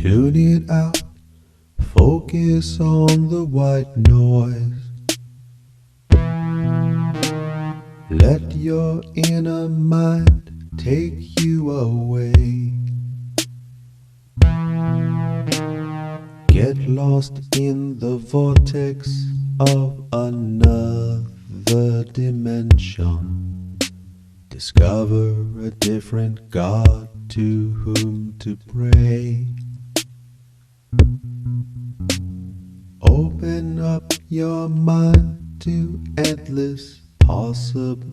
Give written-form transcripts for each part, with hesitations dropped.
Tune it out, focus on the white noise. Let your inner mind take you away. Get lost in the vortex of another dimension. Discover a different God to whom to pray. Open up your mind to endless possibility.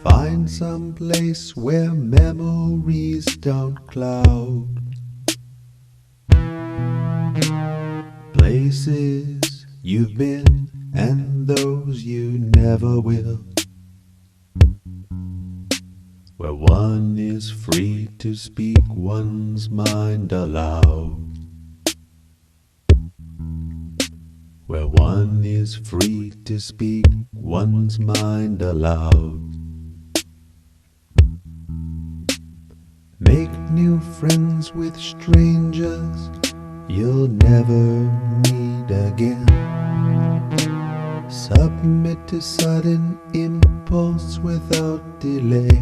Find some place where memories don't cloud. Places you've been and those you never will, where one is free to speak one's mind aloud. Where one is free to speak one's mind aloud. Make new friends with strangers you'll never meet again. Submit to sudden impulse without delay.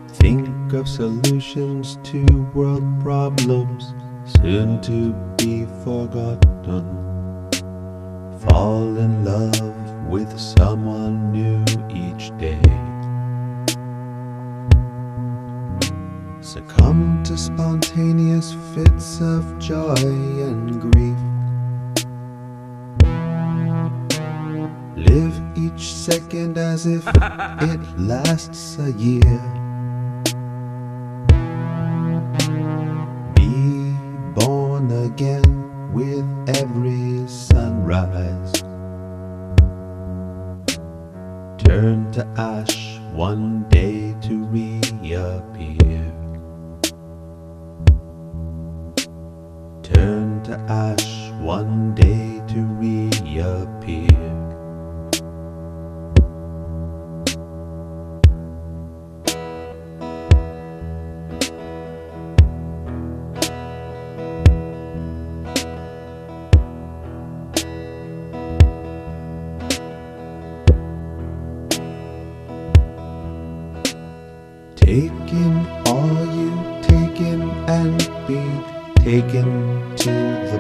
Think of solutions to world problems soon to be forgotten. Fall in love with someone new each day. Succumb to spontaneous fits of joy and grief. Live each second as if it lasts a year. Be born again with every sunrise. Turn to ash one day to reappear. Turn to ash one day to reappear. Take in all you take in and be taken to the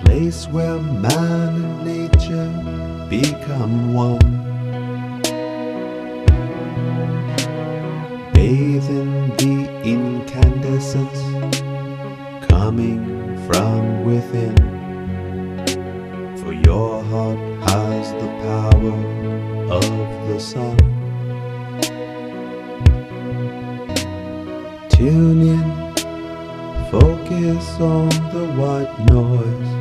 place where man and nature become one. Bathe in the incandescence coming from within, for your heart has the power of the sun. Tune in, focus on the white noise.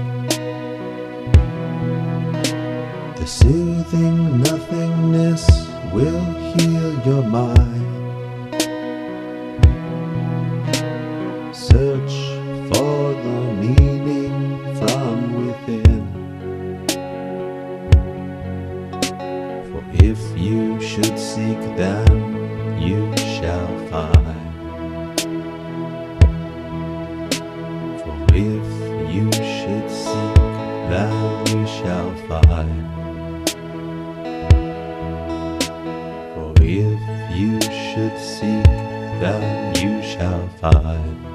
The soothing nothingness will heal your mind. Search for the meaning from within. For if you should seek, then you shall find. If you should seek, then you shall find. For if you should seek, then you shall find.